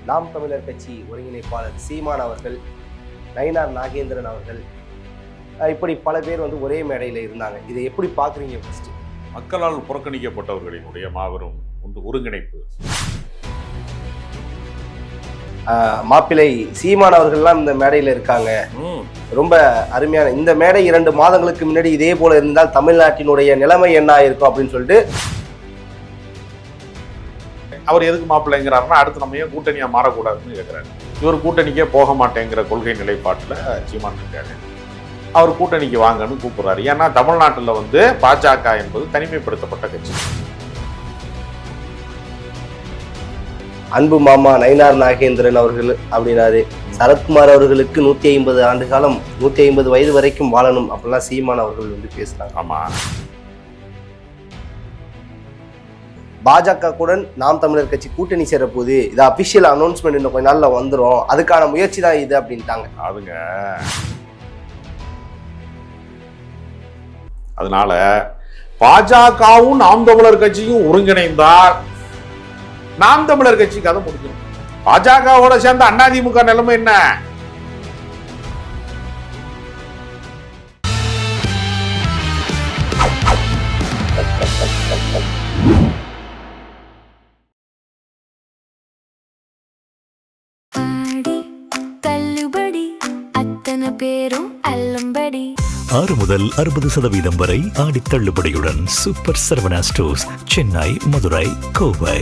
நாம் தமிழர் கட்சி ஒருங்கிணைப்பாளர் சீமான் அவர்கள், நயினார் நாகேந்திரன் அவர்கள், இப்படி பல பேர் ஒரே மேடையில் இருந்தாங்க. இதை எப்படி பார்க்குறீங்க? ஃபர்ஸ்ட், மக்களால் புறக்கணிக்கப்பட்டவர்களினுடைய மாபெரும் ஒருங்கிணைப்பு. மாப்பிள்ளை சீமான் அவர்கள்லாம் இந்த மேடையில் இருக்காங்க. ரொம்ப அருமையான இந்த மேடை 2 மாதங்களுக்கு முன்னாடி இதே போல இருந்தால் தமிழ்நாட்டினுடைய நிலைமை என்ன இருக்கும் அப்படின்னு சொல்லிட்டு அவர் எதுக்கு மாப்பிள்ளைங்கிறாருன்னா, அடுத்து நம்ம ஏன் கூட்டணியா மாறக்கூடாதுன்னு கேட்கிறாரு. இவர் கூட்டணிக்கே போக மாட்டேங்கிற கொள்கை நிலைப்பாட்டில் சீமான் இருக்காரு. அவர் கூட்டணிக்கு வாங்கன்னு கூப்பிடுறாரு. ஏன்னா தமிழ்நாட்டில் பாஜக என்பது தனிமைப்படுத்தப்பட்ட கட்சி. அன்பு மாமா நயினார் நாகேந்திரன் அவர்கள் அப்படின்னாரு. சரத்குமார் அவர்களுக்கு 150 ஆண்டு காலம், 150 வயது வரைக்கும் வாழணும் அப்படிலாம் சீமான் அவர்கள் பேசுறாங்க. ஆமா, பாஜக கூட நாம் தமிழர் கட்சி கூட்டணி சேர போது, இது அபிஷியல் அனௌன்ஸ்மெண்ட் இன்னும் கொஞ்ச நாள்ல வந்துடும், அதுக்கான முயற்சி தான் இது அப்படின்ட்டாங்க. அதனால பாஜகவும் நாம் தமிழர் கட்சியும் ஒருங்கிணைந்தால் நாம் தமிழர் கட்சி கதை முடிஞ்சிடும். பாஜகவோட சேர்ந்த அதிமுக நிலைமை என்ன? பேரும் 6 முதல் 60% வரை ஆடி தள்ளுபடியுடன் super Saravana stores, Chennai, Madurai, Kovai.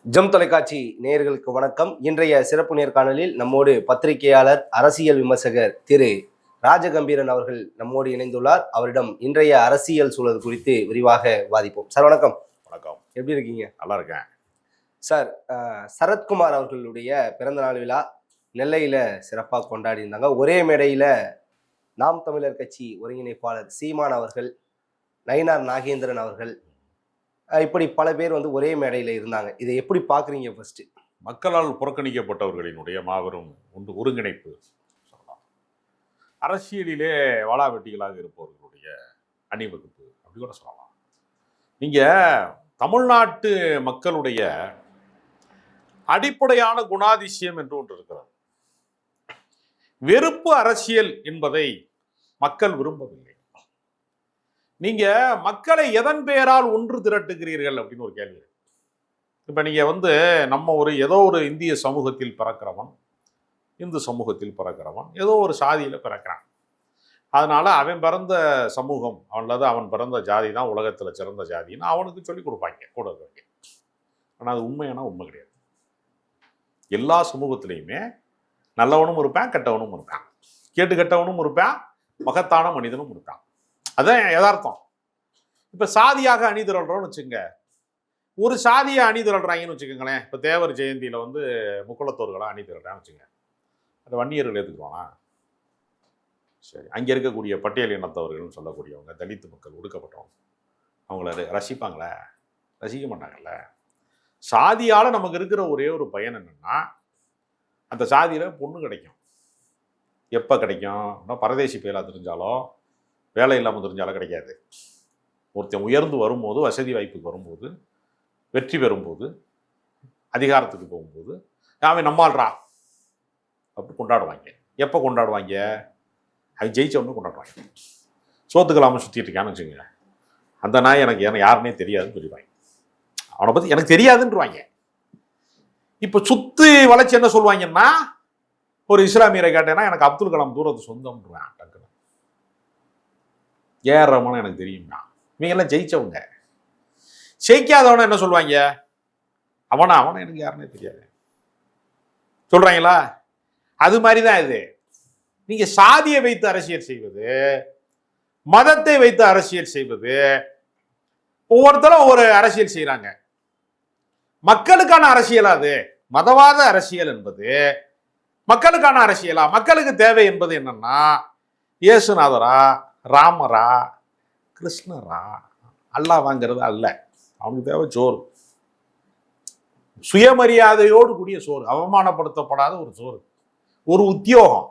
Gem தொலைக்காட்சி நேயர்களுக்கு வணக்கம். இன்றைய சிறப்பு நேர்காணலில் நம்மோடு பத்திரிகையாளர், அரசியல் விமர்சகர் திரு ராஜகம்பீரன் அவர்கள் நம்மோடு இணைந்துள்ளார். அவரிடம் இன்றைய அரசியல் சூழல் குறித்து விரிவாக வாதிப்போம். சார் வணக்கம். வணக்கம். எப்படி இருக்கீங்க? நல்லா இருக்கேன் சார். சரத்குமார் அவர்களுடைய பிறந்தநாள் விழா நெல்லையில் சிறப்பாக கொண்டாடி இருந்தாங்க. ஒரே மேடையில் நாம் தமிழர் கட்சி ஒருங்கிணைப்பாளர் சீமான் அவர்கள், நயினார் நாகேந்திரன் அவர்கள், இப்படி பல பேர் ஒரே மேடையில் இருந்தாங்க. இதை எப்படி பார்க்குறீங்க? ஃபர்ஸ்ட், மக்களால் புறக்கணிக்கப்பட்டவர்களினுடைய மாபெரும் ஒருங்கிணைப்பு சொல்லலாம். அரசியலிலே வாளாவெட்டிகளாக இருப்பவர்களுடைய அணிவகுப்பு அப்படி கூட சொல்லலாம். நீங்கள் தமிழ்நாட்டு மக்களுடைய அடிப்படையான குணாதிசயம் என்று ஒன்று இருக்கிறது. வெறுப்பு அரசியல் என்பதை மக்கள் விரும்பவில்லை. நீங்க மக்களை எதன் பெயரால் ஒன்று திரட்டுகிறீர்கள் அப்படின்னு ஒரு கேள்வி. இப்ப நீங்க நம்ம ஏதோ ஒரு இந்திய சமூகத்தில் பிறக்கிறவன், இந்து சமூகத்தில் பிறக்கிறவன், ஏதோ ஒரு சாதியில பிறக்கிறான். அதனால அவன் பிறந்த சமூகம் அல்லது அவன் பிறந்த ஜாதி தான் உலகத்துல சிறந்த ஜாதின்னு அவனுக்கு சொல்லி கொடுப்பாங்க கூட இருக்க. ஆனா அது உண்மையான உண்மை கிடையாது. எல்லா சமூகத்திலையுமே நல்லவனும் இருப்பான், கெட்டவனும் இருப்பான், கேட்டு கெட்டவனும் இருப்பான், மகத்தான மனிதனும் இருப்பான். அதான் யதார்த்தம். இப்ப சாதியாக அணிதிரள்றோம்னு வச்சுங்க, ஒரு சாதியை அணிதிரள்றாங்கன்னு வச்சுக்கோங்களேன். இப்ப தேவர் ஜெயந்தியில முக்குளத்தோர்களா அணிதிரள்றான்னு வச்சுங்க, அந்த வன்னியர்கள் ஏத்துக்குவானா? சரி, அங்க இருக்கக்கூடிய பட்டியல் இனத்தவர்கள்னு சொல்லக்கூடியவங்க, தலித்து மக்கள், ஒடுக்கப்பட்டவங்க, அவங்கள ரசிப்பாங்களே? ரசிக்க மாட்டாங்கல்ல. சாதியால நமக்கு இருக்கிற ஒரே ஒரு பயன் என்னன்னா, அந்த சாதியில பொண்ணு கிடைக்கும். எப்போ கிடைக்கும்? பரதேசி பேலா தெரிஞ்சாலோ, வேலை இல்லாமல் தெரிஞ்சாலும் கிடைக்காது. ஒருத்தன் உயர்ந்து வரும்போது, வசதி வாய்ப்புக்கு வரும்போது, வெற்றி பெறும்போது, அதிகாரத்துக்கு போகும்போது, அவன் நம்மால்றா அப்படி கொண்டாடுவாங்க. எப்போ கொண்டாடுவாங்க? அவன் ஜெயிச்சவொன்னு கொண்டாடுவாங்க. சோத்துக்கலாமல் சுற்றிட்டு இருக்கான்னு வச்சுங்க, அந்த நாய் எனக்கு யாருன்னே தெரியாதுன்னு சொல்லிடுவாங்க. அவனை பற்றி எனக்கு தெரியாதுன்றவாங்க. இப்போ சுத்தி வளைச்சு என்ன சொல்லுவாங்கன்னா, ஒரு இஸ்லாமியரை கேட்டேன்னா எனக்கு அப்துல் கலாம் தூரத்து சொந்தம்ன்றான். டக்குன்னு ஏஆர் ரஹ்மான் எனக்கு தெரியும்னா. இவங்க எல்லாம் ஜெயிச்சவங்க. ஜெயிக்காதவன என்ன சொல்லுவாங்க? அவனை எனக்கு யாருன்னே தெரியாது சொல்றாங்களா? அது மாதிரிதான் இது. நீங்க சாதியை வைத்து அரசியல் செய்வது, மதத்தை வைத்து அரசியல் செய்வது, ஒவ்வொருத்தரும் ஒவ்வொரு அரசியல் செய்யறாங்க. மக்களுக்கான அரசியலா? அது மதவாத அரசியல் என்பது மக்களுக்கான அரசியலா? மக்களுக்கு தேவை என்பது என்னன்னா, இயேசுநாதரா, ராமரா, கிருஷ்ணரா, அல்லாஹ் வாங்கிறது அல்ல. அவனுக்கு தேவை சோறு, சுயமரியாதையோடு கூடிய சோறு, அவமானப்படுத்தப்படாத ஒரு சோறு, ஒரு உத்தியோகம்,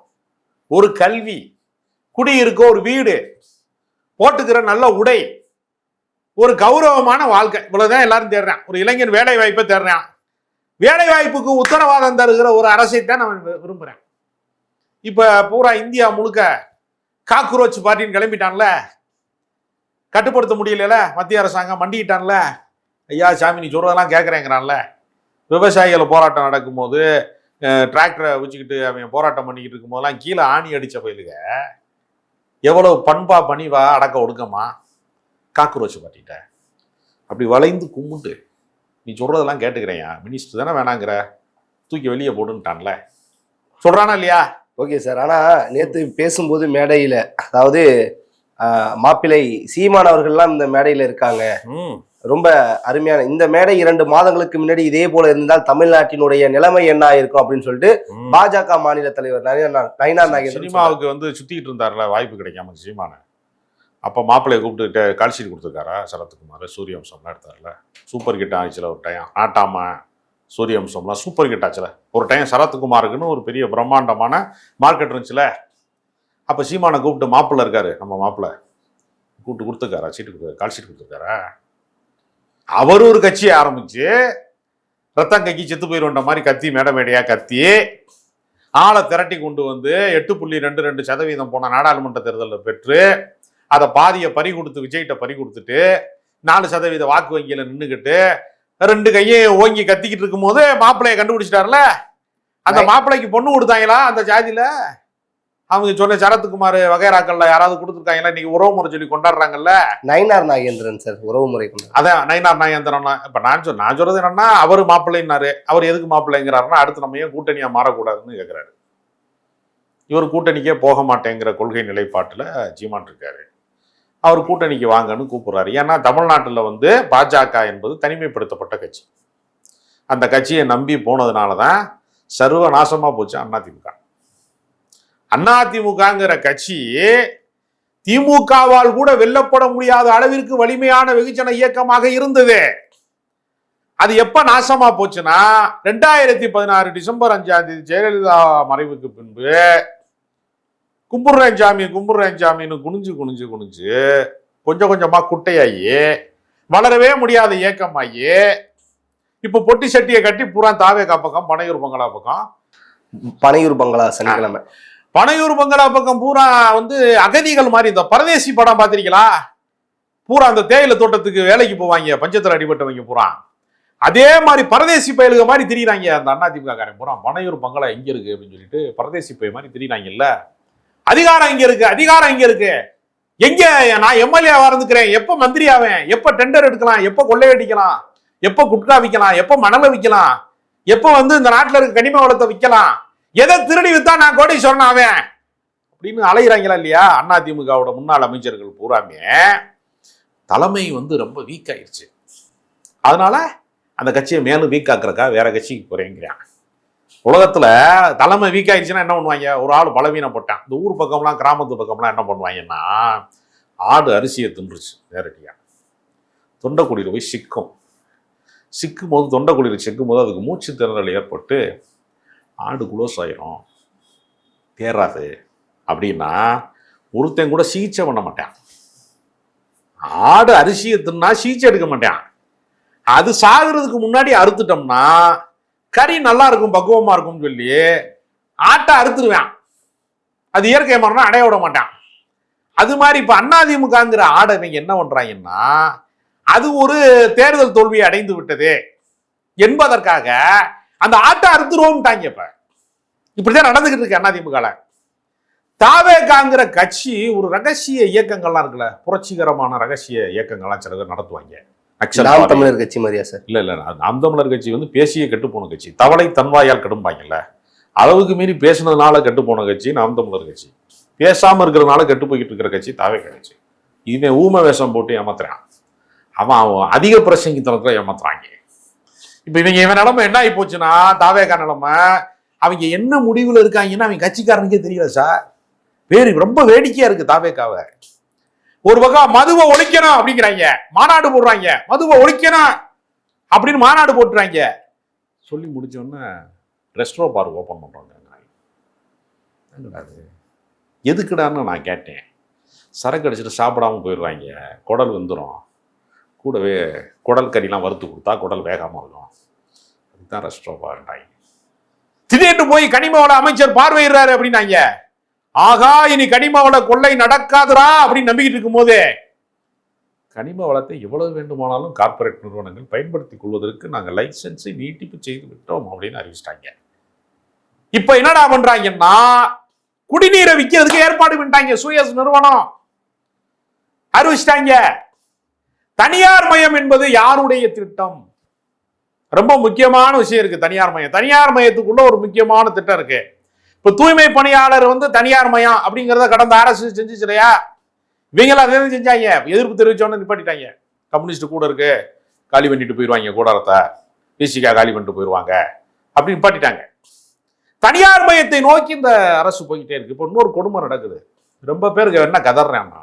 ஒரு கல்வி, குடியிருக்க ஒரு வீடு, போட்டுக்கிற நல்ல உடை, ஒரு கௌரவமான வாழ்க்கை. இவ்வளவுதான் எல்லாரும் தேடுறான். ஒரு இளைஞன் வேலை வாய்ப்பை தேடுறான். வேலை வாய்ப்புக்கு உத்தரவாதம் தருகிற ஒரு அரசை தான் நான் விரும்புறேன். இப்ப பூரா இந்தியா முழுக்க காக்ரோச் பார்ட்டின்னு கிளம்பிட்டான்ல, கட்டுப்படுத்த முடியல மத்திய அரசாங்கம், மண்டிக்கிட்டான்ல. ஐயா சாமி நீ சொல்றதெல்லாம் கேட்கறேங்கிறான்ல. விவசாயிகள் போராட்டம் நடக்கும்போது டிராக்டரை வச்சுக்கிட்டு அவன் போராட்டம் பண்ணிக்கிட்டு இருக்கும் போதெல்லாம் கீழே ஆணி அடிச்ச பயிலுக எவ்வளவு பண்பா பணிவா அடக்க ஒடுக்கமா காக்ரோச் பார்ட்டிட்ட அப்படி வளைந்து கும்பிட்டு நீ சொல்றதெல்லாம் கேட்டுக்கிறேயா, மினிஸ்டர் தானே வேணாங்கிற, தூக்கி வெளியே போடுன்ட்டான்ல, சொல்றானா இல்லையா? Okay sir. ஆனா நேத்து பேசும்போது மேடையில, அதாவது மாப்பிள்ளை சீமான் அவர்கள்லாம் இந்த மேடையில இருக்காங்க, ரொம்ப அருமையான இந்த மேடை 2 மாதங்களுக்கு முன்னாடி இதே போல இருந்தால் தமிழ்நாட்டினுடைய நிலைமை என்ன ஆயிருக்கும் அப்படின்னு சொல்லிட்டு பாஜக மாநில தலைவர் நயினார் நாகேந்திரன் சினிமாவுக்கு சுத்திட்டு இருந்தார்ல, வாய்ப்பு கிடைக்காம சீமான. அப்ப மாப்பிள்ளையை கூப்பிட்டு கால்ஷீட் கொடுத்துருக்காரா சரத்குமார், சூரியவம்சம்லாம் எடுத்தார்ல, சூப்பர் ஹிட் ஆச்சுல ஒரு டைம். ஆட்டாம சூரியவம்சம்லாம் சூப்பர் ஹிட் ஆச்சுல ஒரு டைம். சரத்குமாருக்குன்னு ஒரு பெரிய பிரம்மாண்டமான மார்க்கெட் இருந்துச்சுல. அப்ப சீமானை கூப்பிட்டு மாப்பிள்ளை இருக்காரு, நம்ம மாப்பிள்ளை கூப்பிட்டு கொடுத்துருக்காரா, கால்ஷீட் கொடுத்துருக்காரா? அவர் ஒரு கட்சியை ஆரம்பிச்சு ரத்தம் கக்கி செத்து போயிருந்த மாதிரி கத்தி மேடையா கத்தி ஆளை திரட்டி கொண்டு வந்து 8.22% போன நாடாளுமன்ற தேர்தலில் பெற்று அதை பாதியை பறி கொடுத்து விஜய்கிட்ட பறி கொடுத்துட்டு 4% வாக்கு வங்கியில நின்றுக்கிட்டு 2 கையை ஓங்கி கத்திக்கிட்டு இருக்கும் போது மாப்பிள்ளைய கண்டுபிடிச்சிட்டாருல. அந்த மாப்பிள்ளைக்கு பொண்ணு கொடுத்தாங்களா அந்த ஜாதியில? அவங்க சொன்ன சரத்குமார் வகைராக்கள்ல யாராவது கொடுத்துருக்காங்களா? இன்னைக்கு உறவு முறை சொல்லி கொண்டாடுறாங்கல்ல. நயினார் நாகேந்திரன் சார் உறவு முறை கொண்டாடு. அதான் நயினார் நாகேந்திரன். இப்ப நான் சொல்றது என்னன்னா, அவரு மாப்பிள்ளைன்னாரு, அவர் எதுக்கு மாப்பிள்ளைங்கிறாருன்னா அடுத்து நம்ம ஏன் கூட்டணியா மாறக்கூடாதுன்னு கேட்கிறாரு. இவர் கூட்டணிக்கே போக மாட்டேங்கிற கொள்கை நிலைப்பாட்டுல சீமான் இருக்காரு. அவர் கூட்டணிக்கு வாங்கன்னு கூப்பிடுறாரு. ஏன்னா தமிழ்நாட்டில் பாஜக என்பது தனிமைப்படுத்தப்பட்ட கட்சி. அந்த கட்சியை நம்பி போனதுனாலதான் சர்வ நாசமா போச்சு அதிமுக. அதிமுகங்கிற கட்சி திமுகவால் கூட வெல்லப்பட முடியாத அளவிற்கு வலிமையான வெகுஜன இயக்கமாக இருந்தது. அது எப்ப நாசமா போச்சுன்னா 2016 டிசம்பர் 5 ஜெயலலிதா மறைவுக்கு பின்பு கும்புர்றேன் சாமின்னு குனிஞ்சு கொஞ்சம் கொஞ்சமா குட்டையாகி வளரவே முடியாத இயக்கமாகி இப்ப பொட்டி சட்டியை கட்டி பூரா தாவேகா பக்கம் பனையூர் பங்களா பக்கம், பனையூர் பங்களா சனிக்கிழமை பனையூர் பங்களா பக்கம் பூரா அகதிகள் மாதிரி. இந்த பரதேசி படம் பார்த்திருக்கீங்களா? பூரா அந்த தேயிலை தோட்டத்துக்கு வேலைக்கு போவாங்க பஞ்சத்தில் அடிபட்டவங்க பூரா அதே மாதிரி பரதேசி பயலுக மாதிரி திரியிறாங்க. அந்த அதிமுக காரன் பூரா பனையூர் பங்களா எங்க இருக்கு அப்படின்னு சொல்லிட்டு பரதேசி பய மாதிரி திரியிறாங்கல்ல. அதிகாரம் இங்க இருக்கு. எங்க நான் எம்எல்ஏவா இருந்துக்கிறேன், எப்ப மந்திரி ஆவேன், எப்ப டெண்டர் எடுக்கலாம், எப்ப கொள்ளையடிக்கலாம், எப்ப குட்கா விற்கலாம், எப்ப மணலை விற்கலாம், எப்ப இந்த நாட்டுல இருக்க கனிம வளத்தை விற்கலாம், எதை திருடி வித்தா நான் கோடீஸ்வரன் ஆவேன் அப்படின்னு அலைகிறாங்களா இல்லையா? அதிமுகவோட முன்னாள் அமைச்சர்கள் பூராமே தலைமை ரொம்ப வீக் ஆயிடுச்சு. அதனால அந்த கட்சியை மேலும் வீக் ஆக்குறக்கா வேற கட்சிக்கு போறேங்கிறான். உலகத்துல தலைமை வீக் ஆயிடுச்சுன்னா என்ன பண்ணுவாங்க? ஒரு ஆள் பலவீனம் போட்டான். இந்த ஊர் பக்கம்லாம் கிராமத்து பக்கம்லாம் என்ன பண்ணுவாங்கன்னா, ஆடு அரிசியை தின்றுச்சு நேரடியா, தொண்டைக்குழியில் போய் சிக்கும் போது தொண்டைக்குழியில் சிக்கும் போது அதுக்கு மூச்சு திணறல் ஏற்பட்டு ஆடு குளோஸ் ஆயிரும், தேராது அப்படின்னா ஒருத்தன் கூட சிகிச்சை பண்ண மாட்டான். ஆடு அரிசியை தின்னா சிகிச்சை எடுக்க மாட்டான். அது சாகுறதுக்கு முன்னாடி அறுத்துட்டோம்னா கறி நல்லா இருக்கும், பக்குவமா இருக்கும்னு சொல்லி ஆட்டை அறுத்துருவேன். அது இயற்கை மரணம் அடைய விட மாட்டான். அது மாதிரி இப்ப அதிமுகங்கிற ஆடை என்ன பண்றாங்கன்னா, அது ஒரு தேர்தல் தோல்வியை அடைந்து விட்டது என்பதற்காக அந்த ஆட்டை அறுத்துருவோம்ட்டாங்க. இப்படிதான் நடந்துகிட்டு இருக்கு அதிமுக. தாவேகாங்கிற கட்சி ஒரு ரகசிய இயக்கங்கள்லாம் இருக்குல்ல, புரட்சிகரமான ரகசிய இயக்கங்கள்லாம் சில பேர் நடத்துவாங்க. நாம் தமிழர் கட்சி மாதிரியா சார்? இல்ல நாம் தமிழர் கட்சி பேசிய கெட்டு போன கட்சி. தவளை தன்வாயால் கெடும்பாங்கல்ல, அளவுக்கு மீறி பேசினதுனால கெட்டு போன கட்சி நாம் தமிழர் கட்சி. பேசாம இருக்கிறதுனால கெட்டு போய்கிட்டு இருக்கிற கட்சி தாவேகா கட்சி. இவன் ஊம வேஷம் போட்டு ஏமாத்துறான், அவன் அதிக பிரசங்கித்தனத்துல ஏமாத்துறாங்க. இப்ப இவன் நிலைமை என்ன ஆகி போச்சுன்னா, தாவேகா நிலைமை, அவங்க என்ன முடிவுல இருக்காங்கன்னா அவங்க கட்சிக்காரனுக்கே தெரியல சார். ரொம்ப வேடிக்கையா இருக்கு தாவேகாவை. ஒரு பக்கம் மதுவை ஒழிக்கணும் அப்படிங்கிறாங்க, மாநாடு போடுறாங்க, மதுவை ஒழிக்கணும் அப்படின்னு மாநாடு போட்டுறாங்க. சொல்லி முடிச்சோன்னு ரெஸ்டாரண்ட் பார்க் ஓப்பன் பண்றாங்க. எதுக்குடான்னு நான் கேட்டேன். சரக்கு அடிச்சுட்டு சாப்பிடாம போயிடுவாங்க, குடல் வந்துடும், கூடவே குடல் கறிலாம் வறுத்து கொடுத்தா குடல் வேகாம இருக்கும். இதுதான் ரெஸ்டோபாண்டாங்க. திடீர்னு போய் கனிம வள அமைச்சர் பார்வையிடுறாரு அப்படின்னாங்க. ஆகா, இனி கனிம வள கொள்ளை நடக்காதுரா அப்படின்னு நம்பிக்கிட்டு இருக்கும் போதே கனிம வளத்தை எவ்வளவு வேண்டுமானாலும் கார்ப்பரேட் நிறுவனங்கள் பயன்படுத்திக் கொள்வதற்கு நாங்கள் லைசன்ஸை நீட்டிப்பு செய்து விட்டோம் அப்படின்னு அறிவிச்சிட்டாங்க. இப்ப என்னடா பண்றாங்கன்னா, குடிநீரை விற்கிறதுக்கு ஏற்பாடு பண்ணிட்டாங்க. சூயஸ் நிறுவனம் அறிவிச்சிட்டாங்க. தனியார் மயம் என்பது யாருடைய திட்டம்? ரொம்ப முக்கியமான விஷயம் இருக்கு. தனியார் மயம், தனியார் மயத்துக்குள்ள ஒரு முக்கியமான திட்டம் இருக்கு. இப்ப தூய்மை பணியாளர் தனியார் மயம் அப்படிங்கிறத கடந்த அரசு செஞ்சுச்சு இல்லையா? இவங்கள அதே செஞ்சாங்க. எதிர்ப்பு தெரிவிச்சோன்னு நிப்பாட்டிட்டாங்க. கம்யூனிஸ்ட் கூட இருக்கு, காலி பண்ணிட்டு போயிடுவாங்க கூடாரத்தை, பிசிகா காலி பண்ணிட்டு போயிடுவாங்க அப்படி நிப்பாட்டிட்டாங்க. தனியார் மயத்தை நோக்கி இந்த அரசு போய்கிட்டே இருக்கு. இப்போ இன்னொரு கொடுமை நடக்குது. ரொம்ப பேருக்கு என்ன கதறேன்னா,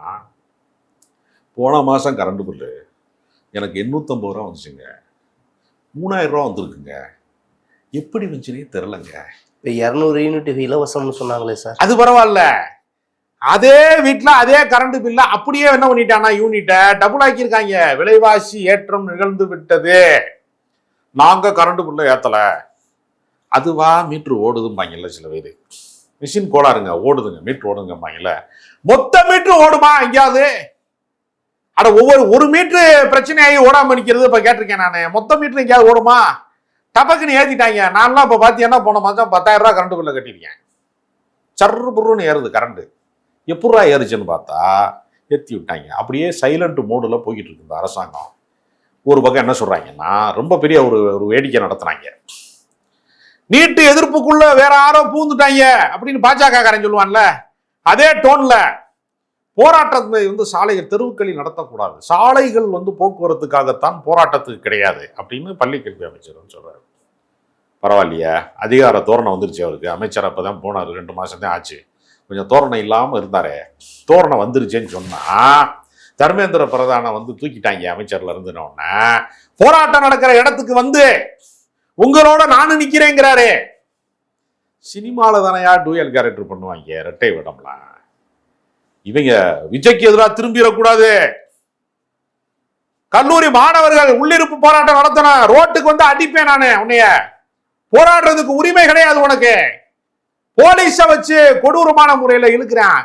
போன மாசம் கரண்ட் பில்லு எனக்கு 850 ரூபா வந்துச்சுங்க, 3000 ரூபா வந்துருக்குங்க, எப்படி வந்துச்சுன்னே தெரிலங்க. இப்போ 200 யூனிட் இலவசம்னு சொன்னாங்களே சார், அது பரவாயில்ல. அதே வீட்டுல அதே கரண்ட் பில்ல அப்படியே என்ன பண்ணிட்டானா, யூனிட்டை டபுள் ஆக்கியிருக்காங்க. விலைவாசி ஏற்றம் நிகழ்ந்து விட்டது, நாங்க கரண்ட் பில்ல ஏத்தல, அதுவா மீட்டர் ஓடுதும்பாங்கல்ல சில பேர். மிஷின் கோளாறுங்க, ஓடுதுங்க, மீட்டர் ஓடுங்கம்பாங்கல்ல. மொத்த மீட்டர் ஓடுமா எங்கேயாவது? அட ஒரு மீட்டர் பிரச்சனையாகி ஓடாம நிக்கிறது இப்ப கேட்டிருக்கேன் நானு. மொத்த மீட்டர் எங்கேயாவது ஓடுமா? டபக்குன்னு ஏத்திட்டாங்க. நான்லாம் இப்ப பாத்தீங்கன்னா போன மாசம் 10,000 ரூபாய் கரண்ட் பில்ல கட்டிருக்கேன். சர்ரு புருன்னு ஏறுது கரண்ட். எப்படா ஏறுச்சுன்னு பார்த்தா ஏற்றி விட்டாங்க. அப்படியே சைலண்ட் மோடில் போய்கிட்டு இருக்கு இந்த அரசாங்கம். ஒரு பக்கம் என்ன சொல்றாங்கன்னா, ரொம்ப பெரிய ஒரு வேடிக்கை நடத்துனாங்க. நீட்டு எதிர்ப்புக்குள்ள வேற யாரோ பூந்துட்டாங்க அப்படின்னு பாஜக காரன் சொல்லுவான்ல, அதே டோன்ல போராட்டத்தை சாலைகள் தெருவுக்களில் நடத்தக்கூடாது, சாலைகள் போக்குவரத்துக்காகத்தான், போராட்டத்துக்கு கிடையாது அப்படின்னு பள்ளி கல்வி அமைச்சர் சொல்றாரு. பரவாயில்லையா, அதிகார தோரணை வந்துருச்சு அவருக்கு. அமைச்சர் அப்பதான் போனார், 2 மாசம் தான் ஆச்சு. கொஞ்சம் தோரணை இல்லாம இருந்தாரு. தோரணை வந்துருச்சுன்னு சொன்னா தர்மேந்திர பிரதான தூக்கிட்டாங்க அமைச்சர்ல இருந்துனோடனே. போராட்டம் நடக்கிற இடத்துக்கு உங்களோட நானும் நிக்கிறேங்கிறாரு. சினிமால தானையா டூயல் கேரக்டர் பண்ணுவாங்க, இரட்டை விடம்லாம். இவங்க விஜய்க்கு எதிராக திரும்பிடக்கூடாது. கல்லூரி மாணவர்கள் உள்ளிருப்பு போராட்டம் நடத்தின, ரோட்டுக்கு அடிப்பேன் நானு, உன்னைய போராடுறதுக்கு உரிமை கிடையாது உனக்கு. போலீஸ வச்சு கொடூரமான முறையில இழுக்கிறான்,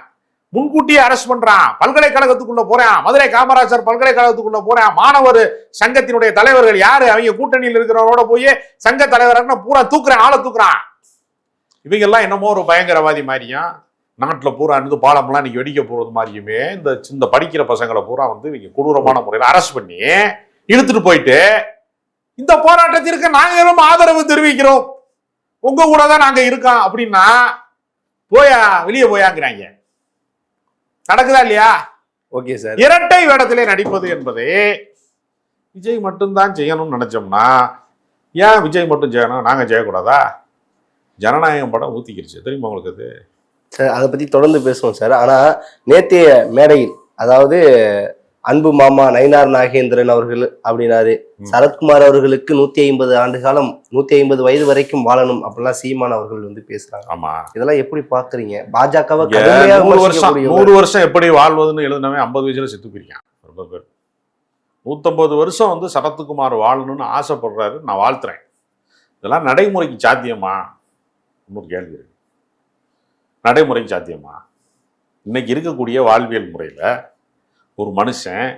முன்கூட்டியே அரெஸ்ட் பண்றான், பல்கலைக்கழகத்துக்குள்ள போறான், மதுரை காமராஜர் பல்கலைக்கழகத்துக்குள்ள போறான். மாணவர் சங்கத்தினுடைய தலைவர்கள் யாரு, அவங்க கூட்டணியில் இருக்கிறவரோட போய் சங்க தலைவர் பூரா தூக்குறான், ஆளை தூக்குறான். இவங்க எல்லாம் என்னமோ ஒரு பயங்கரவாதி மாதிரியும், நாட்டில் பூரா பாலம்லாம் இன்னைக்கு வெடிக்க போறது மாதிரியுமே இந்த படிக்கிற பசங்களை பூரா இவங்க கொடூரமான முறையில் அரெஸ்ட் பண்ணி இழுத்துட்டு போயிட்டு, இந்த போராட்டத்திற்கு நாங்களும் ஆதரவு தெரிவிக்கிறோம், உங்க கூட தான் நாங்க இருக்கோம் அப்படின்னா வெளியே போயாங்கிறாங்க. நடக்குதா இல்லையா? Okay sir. இரட்டை வேடத்திலே நடிப்பது என்பதை விஜய் மட்டும்தான் செய்யணும்னு நினைச்சோம்னா, ஏன் விஜய் மட்டும் செய்யணும், நாங்க செய்யக்கூடாதா? ஜனநாயகம் படம் ஊத்திக்கிருச்சு தெரியுமா உங்களுக்கு? அது சார் அதை பத்தி தொடர்ந்து பேசுவோம் சார். ஆனா நேற்றைய மேடையில், அதாவது அன்பு மாமா நயினார் நாகேந்திரன் அவர்கள் அப்படின்னாரு, சரத்குமார் அவர்களுக்கு 150 ஆண்டு காலம், 150 வயது வரைக்கும் வாழணும் அப்படிலாம் சீமான் அவர்கள் பேசுறாங்க. ஆமா, இதெல்லாம் எப்படி பாக்குறீங்க? பாஜகவை 100 வருஷம் எப்படி வாழ்வதுன்னு எழுதினவன் 50 வயசுல செத்து போயிருக்கான். ரொம்ப பேர் 150 வருஷம் சரத்குமார் வாழணும்னு ஆசைப்படுறாரு. நான் வாழ்த்துறேன். இதெல்லாம் நடைமுறைக்கு சாத்தியமா? இன்னொரு கேள்வி இருக்கு. நடைமுறைக்கு சாத்தியமா? இன்னைக்கு இருக்கக்கூடிய வாழ்வியல் முறையில ஒரு மனுஷன்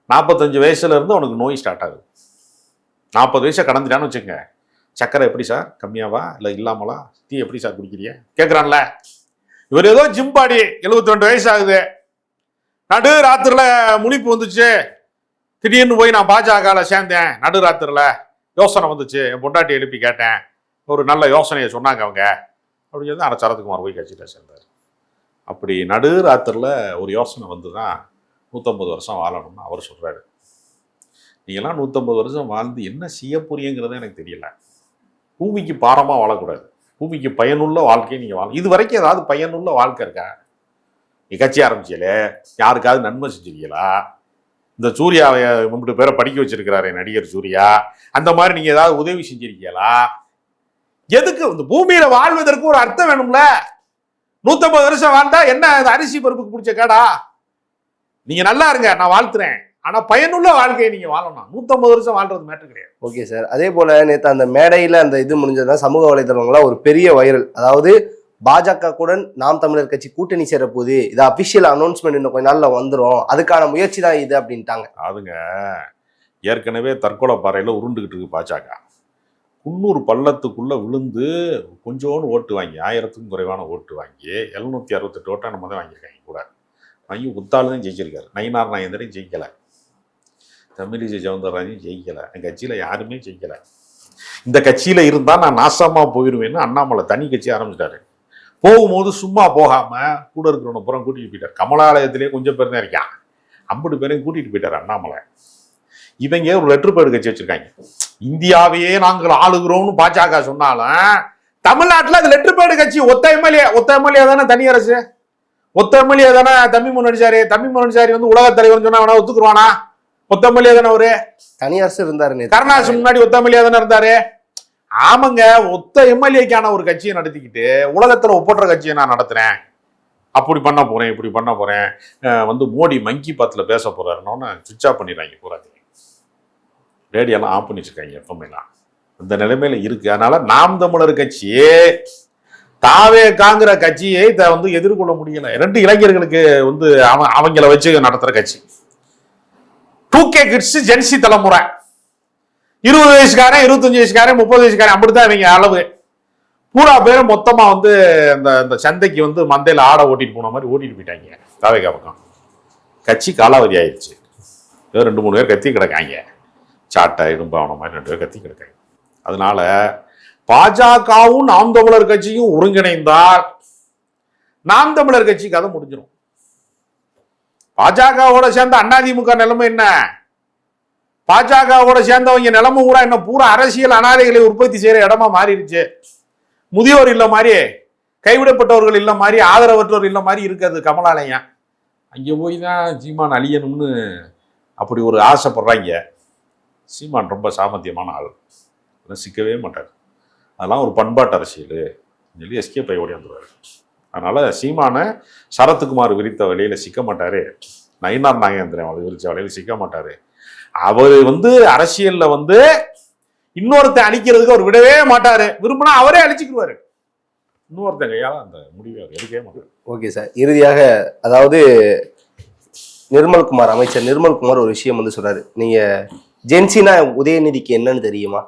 45 வயசுல இருந்து அவனுக்கு நோய் ஸ்டார்ட் ஆகுது. 40 வயசை கடந்துட்டான்னு வச்சுங்க, சக்கரை எப்படி சார் கம்மியாவா இல்லை இல்லாமலா, டீ எப்படி சார் குடிக்கிறீங்க கேட்குறான்ல. இவர் ஏதோ ஜிம் பாடி, 72 வயசு ஆகுது, நடு ராத்திரில முழிப்பு வந்துச்சு, திடீர்னு போய் நான் பாஜகவில் சேர்ந்தேன், நடு ராத்திரில யோசனை வந்துச்சு, என் பொண்டாட்டி எழுப்பி கேட்டேன், ஒரு நல்ல யோசனையை சொன்னாங்க அவங்க அப்படின்னு சொல்லி அந்த சரத்குமார் போய் கட்சியில் சேர்ந்தார். அப்படி நடு ராத்திரில ஒரு யோசனை வந்து தான் 150 வருஷம் வாழணும்னு அவர் சொல்றாரு. நீங்களாம் 150 வருஷம் வாழ்ந்து என்ன செய்ய போறீங்கிறத எனக்கு தெரியல. பூமிக்கு பாரமா வாழக்கூடாது, பூமிக்கு பயனுள்ள வாழ்க்கையை நீங்க வாழ. இது வரைக்கும் ஏதாவது பயனுள்ள வாழ்க்கை இருக்கா? நீ கட்சி ஆரம்பிச்சீங்களே, யாருக்காவது நன்மை செஞ்சிருக்கீங்களா? இந்த சூர்யாவை 3 பேரை படிக்க வச்சிருக்கிறாரு நடிகர் சூர்யா, அந்த மாதிரி நீங்க ஏதாவது உதவி செஞ்சிருக்கீங்களா? எதுக்கு இந்த பூமியில வாழ்வதற்கு ஒரு அர்த்தம் வேணும்ல. 150 வருஷம் வாழ்ந்தா என்ன அரிசி பருப்புக்கு பிடிச்ச கேடா? நீங்க நல்லா இருங்க, நான் வாழ்த்துறேன். ஆனா பயனுள்ள வாழ்க்கையை நீங்க வாழணும். 150 வருஷம் வாழ்றது மேட்டர் கிடையாது. Okay sir. அதே போல நேற்று அந்த மேடையில அந்த இது முடிஞ்சதுன்னா சமூக வலைதளங்கள்லாம் ஒரு பெரிய வைரல். அதாவது பாஜக கூட நாம் தமிழர் கட்சி கூட்டணி சேர போகுது, இது அபிஷியல் அனௌன்ஸ்மெண்ட் இன்னும் கொஞ்ச நாள்ல வந்துரும், அதுக்கான முயற்சி தான் இது அப்படின்ட்டாங்க. அதுங்க ஏற்கனவே தற்கொலை பாறையில உருண்டுகிட்டு இருக்கு பாஜக. குன்னூர் பள்ளத்துக்குள்ள விழுந்து கொஞ்சோன்னு ஓட்டு வாங்கி 1000க்கும் குறைவான ஓட்டு வாங்கி 768 ஓட்டா நம்ம தான் வாங்கியிருக்காங்க. கூட வாங்கி உத்தாலும் ஜெயிச்சிருக்காரு. நயினார் நாகேந்திரன் ஜெயிக்கலை, தமிழிசை சவுந்தரராஜன் ஜெயிக்கலை, என் கட்சியில யாருமே ஜெயிக்கலை. இந்த கட்சியில இருந்தா நான் நாசமா போயிடுவேன்னு அண்ணாமலை தனி கட்சி ஆரம்பிச்சிட்டாரு. போகும்போது சும்மா போகாம கூட இருக்கிறவனை புறம் கூட்டிட்டு போயிட்டார். கமலாலயத்திலேயே கொஞ்சம் பேர் தான் இருக்கான், 50 பேரையும் கூட்டிட்டு போயிட்டார் அண்ணாமலை. இவங்க ஒரு லெட்டர் பேடு கட்சி வச்சிருக்காங்க. இந்தியாவையே நாங்கள் ஆளுகிறோம்னு பாஜக சொன்னாலும் தமிழ்நாட்டில் அது லெட்டர் பேடு கட்சி. ஒத்த எம்எல்ஏ தானே தனி அரசு, ஒத்த எம்எல்ஏ தானே தம்பிமோகன் அடிச்சாரி. தம்பிமோகன் அடிச்சாரி வந்து உலக தலைவர் சொன்னா வேணா ஒத்துக்குருவானா? ஒத்த எம்எல்ஏ தானே ஒரு தனி அரசு இருந்தாரு. கருணாசு முன்னாடி ஒத்த எம்எல்ஏ தானே இருந்தாரு. ஆமாங்க, ஒத்த எம்எல்ஏக்கான ஒரு கட்சியை நடத்திக்கிட்டு உலகத்துல ஒப்பற்ற கட்சியை நான் நடத்துறேன், அப்படி பண்ண போறேன், இப்படி பண்ண போறேன், வந்து மோடி மங்கி பாத்துல பேச போறாருன்னு சுவிட்ச் ஆஃப் பண்ணிடுறாங்க. பூராது ரேடியோலாம் ஆஃப் பண்ணி வச்சிருக்காங்க, எப்பவுமேலாம். இந்த நிலைமையில இருக்கு. அதனால நாம் தமிழர் கட்சியே தாவே காங்கிற கட்சியை வந்து எதிர்கொள்ள முடியல. 2 இளைஞர்களுக்கு வந்து அவங்கள வச்சு நடத்துற கட்சி. 2K கிட்ஸ் ஜென்சி தலைமுறை, 20 வயசுக்காரன், 25 வயசுக்காரன், 30 வயசுக்காரன், அப்படித்தான் இவங்க அளவு. பூரா பேரும் மொத்தமா வந்து அந்த சந்தைக்கு வந்து மந்தையில ஆடை ஓட்டிட்டு போன மாதிரி ஓட்டிட்டு போயிட்டாங்க. தாவேகா பக்கம் கட்சி காலாவதி ஆயிடுச்சு. 2-3 பேர் கத்தி கிடக்காங்க. சாட்டை இடும்பாவன மாதிரி 2 பேர் கத்தி கிடக்காங்க. அதனால பாஜகவும் நாம் தமிழர் கட்சியும் ஒருங்கிணைந்தால் நாம் தமிழர் கட்சி கதை முடிஞ்சிடும். பாஜகவோட சேர்ந்த அதிமுக நிலைமை என்ன? பாஜகவோட சேர்ந்தவங்க நிலைமை பூரா என்ன? பூரா அரசியல் அனாதைகளை உற்பத்தி செய்யற இடமா மாறிடுச்சு. முதியோர் இல்ல மாதிரி, கைவிடப்பட்டவர்கள் இல்ல மாதிரி, ஆதரவற்றோர் இல்ல மாதிரி இருக்காது கமலாலயம். அங்கே போய் தான் சீமான் அழியணும்னு அப்படி ஒரு ஆசைப்படுறாங்க. சீமான் ரொம்ப சாமர்த்தியமான ஆள், சிக்கவே மாட்டார். அதெல்லாம் ஒரு பண்பாட்டு அரசியல் சொல்லி எஸ்கே பை ஓடி வந்துடுவார். அதனால சீமானை சரத்குமார் விரித்த வழியில சிக்க மாட்டாரு, நயினார் நாகேந்திரன் அவர் விரிச்ச வழியில சிக்க மாட்டாரு. அவர் வந்து அரசியல்ல வந்து இன்னொருத்தன் அழிக்கிறதுக்கு அவர் விடவே மாட்டாரு. விரும்பினா அவரே அழிச்சுக்குவாரு. இன்னொருத்தன் கையால அந்த முடிவை அவர் எடுக்கவே மாட்டாரு. Okay sir. இறுதியாக அதாவது நிர்மல்குமார், அமைச்சர் நிர்மல்குமார் ஒரு விஷயம் வந்து சொல்றாரு. நீங்க ஜென்சினா உதயநிதிக்கு என்னன்னு தெரியுமா?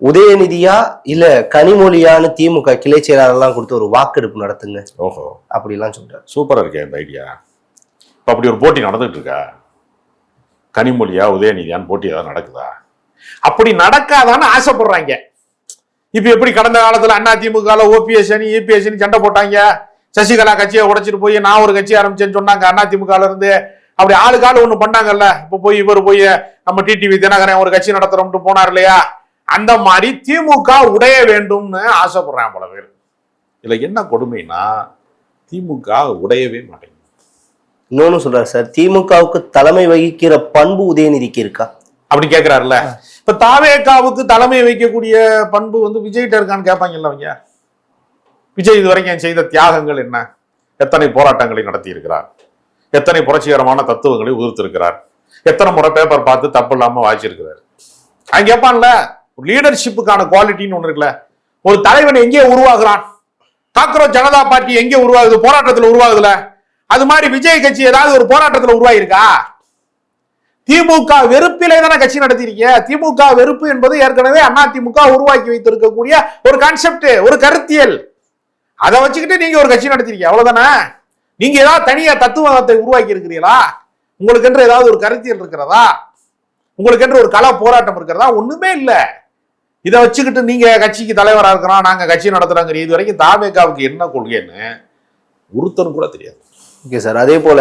உதயநிதியா இல்ல கனிமொழியான்னு திமுக கிளை செயலாளர்லாம் கொடுத்து ஒரு வாக்கெடுப்பு நடத்துங்க. ஓஹோ, அப்படிலாம் சொல்றாரு. சூப்பரா இருக்கே இந்த ஐடியா. இப்ப அப்படி ஒரு போட்டி நடந்துட்டு இருக்கா? கனிமொழியா உதயநிதியான்னு போட்டி ஏதாவது நடக்குதா? அப்படி நடக்காதான்னு ஆசைப்படுறாங்க. இப்ப எப்படி கடந்த காலத்துல அதிமுக ஓபிஎஸ் அணி இபிஎஸ் அணி சண்டை போட்டாங்க. சசிகலா கட்சியை உடைச்சிட்டு போய் நான் ஒரு கட்சி ஆரம்பிச்சேன்னு சொன்னாங்க அதிமுக இருந்து. அப்படி ஆளுக்கால ஒண்ணு பண்ணாங்கல்ல. இப்ப போய் இவர் போய் நம்ம டிடிவி தினகரன் ஒரு கட்சி நடத்துறோம்னு போனார் இல்லையா? அந்த மாதிரி திமுக உடைய வேண்டும்னு ஆசைப்படுறாங்க பல பேர். இதுல என்ன கொடுமைனா திமுக உடையவே மாட்டேங்குது. இன்னொன்னு சொல்றாரு சார், திமுகவுக்கு தலைமை வகிக்கிற பண்பு உதயநிதிக்கு இருக்கா அப்படி கேட்கிறாருல்ல. இப்ப தாவேகாவுக்கு தலைமை வைக்கக்கூடிய பண்பு வந்து விஜய்கிட்ட இருக்கான்னு கேட்பாங்கல்ல அவங்க. விஜய் இதுவரைக்கும் செய்த தியாகங்கள் என்ன? எத்தனை போராட்டங்களை நடத்தி இருக்கிறார், எத்தனை புரட்சிகரமான தத்துவங்களை உதிர்த்திருக்கிறார், எத்தனை முறை பேப்பர் பார்த்து தப்பு இல்லாம வாய்ச்சிருக்கிறார். அவங்க கேட்பான்ல, ஒரு லீடர்ஷிப்புக்கான குவாலிட்டின்னு ஒண்ணு இருக்குல்ல. ஒரு தலைவன் எங்கே உருவாகிறான்? காக்ரோச் ஜனதா பார்ட்டி எங்கே உருவாகுது? போராட்டத்துல உருவாகுதுல. அது மாதிரி விஜய் கட்சி ஏதாவது ஒரு போராட்டத்துல உருவாயிருக்கா? திமுக வெறுப்பிலே தானே கட்சி நடத்திருக்கீங்க. திமுக வெறுப்பு என்பது ஏற்கனவே அதிமுக உருவாக்கி வைத்திருக்கக்கூடிய ஒரு கான்செப்ட், ஒரு கருத்தியல். அதை வச்சுக்கிட்டு நீங்க ஒரு கட்சி நடத்திருக்கீங்க, அவ்வளவுதானே. நீங்க ஏதாவது தனியா தத்துவத்தை உருவாக்கி இருக்கிறீங்களா? உங்களுக்கு என்று ஏதாவது ஒரு கருத்தியல் இருக்கிறதா? உங்களுக்கு என்று ஒரு கள போராட்டம் இருக்கிறதா? ஒண்ணுமே இல்ல. இதை வச்சுக்கிட்டு நீங்க கட்சிக்கு தலைவராக இருக்கிறோம், நாங்க கட்சி நடத்துறாங்க. இது வரைக்கும் தாவேகாவுக்கு என்ன கொள்கைன்னு ஒருத்தரும் கூட தெரியாது. Okay sir. அதே போல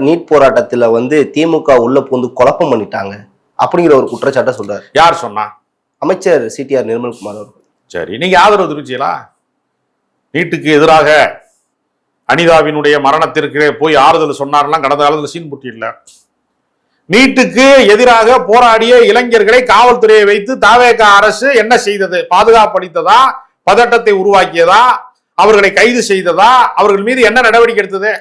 நீட் போராட்டத்துல வந்து திமுக உள்ள பூந்து குழப்பம் பண்ணிட்டாங்க அப்படிங்கிற ஒரு குற்றச்சாட்டை சொல்றாரு. யார் சொன்னா? அமைச்சர் சிடிஆர் நிர்மல்குமார் அவர்கள். சரி, நீங்க ஆதரவு தெரிவிச்சீங்களா? நீட்டுக்கு எதிராக அனிதாவினுடைய மரணத்திற்கு போய் ஆறுதல் சொன்னார்லாம் கடந்த காலத்துல சீன் புட்டி இல்ல. நீட்டுக்கு எதிராக போராடிய இளைஞர்களை காவல்துறையை வைத்து தாவேகா அரசு என்ன செய்தது? பாதுகாப்பு அளித்ததா? பதட்டத்தை உருவாக்கியதா? அவர்களை கைது செய்ததா? அவர்கள் மீது என்ன நடவடிக்கை எடுத்தது?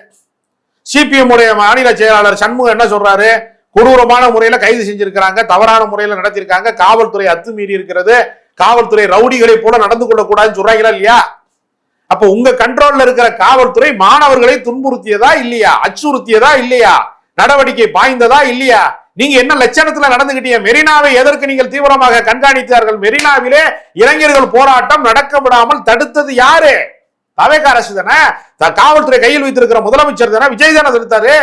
சிபிஎம் உடைய மாநில செயலாளர் சண்முகம் என்ன சொல்றாரு? கொடூரமான முறையில கைது செஞ்சிருக்கிறாங்க, தவறான முறையில நடத்திருக்காங்க, காவல்துறை அத்துமீறி இருக்கிறது, காவல்துறை ரவுடிகளை போல நடந்து கொள்ளக்கூடாதுன்னு சொல்றாங்களா இல்லையா? அப்ப உங்க கண்ட்ரோல்ல இருக்கிற காவல்துறை மாணவர்களை துன்புறுத்தியதா இல்லையா, அச்சுறுத்தியதா இல்லையா, நடவடிக்கை பாய்ந்ததா இல்லையா? நீங்க என்ன லட்சணத்துல நடந்துகிட்டீங்க? மெரினாவை எதற்கு நீங்கள் தீவிரமாக கண்காணித்தார்கள்? மெரினாவிலே இளைஞர்கள் போராட்டம் நடக்க விடாமல் தடுத்தது யாரு? தவேக அரசு தானே. காவல்துறை கையில் வைத்திருக்கிற முதலமைச்சர் தானே, விஜய் தானே தடுத்தாரு.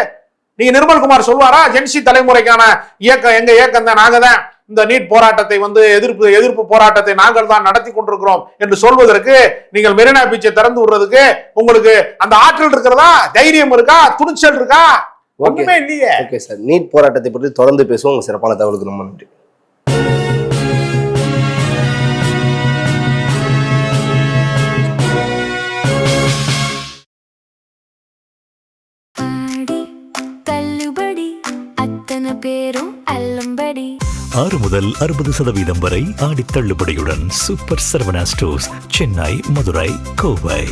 நீங்க நிர்மல்குமார் சொல்வாரா ஜென்சி தலைமுறைக்கான இயக்கம் எங்க இயக்கம் தான், நாங்க தான் இந்த நீட் போராட்டத்தை எதிர்ப்பு போராட்டத்தை நாங்கள் தான் நடத்தி கொண்டிருக்கிறோம் என்று சொல்வதற்கு, நீங்கள் மெரினா பீச்சை திறந்து விடுறதுக்கு உங்களுக்கு அந்த ஆற்றல் இருக்கிறதா, தைரியம் இருக்கா, துணிச்சல் இருக்கா? ஒண்ணுமே இல்லையே. ஓகே சார், நீட் போராட்டத்தை பற்றி தொடர்ந்து பேசுவோம். உங்க சிறப்பான தகவலுக்கு ரொம்ப நன்றி. பேரும் அல்லம்படி 6 முதல் 60% வரை ஆடி தள்ளுபடியுடன் சூப்பர் சரவணா ஸ்டோர்ஸ், சென்னை, மதுரை, கோவை.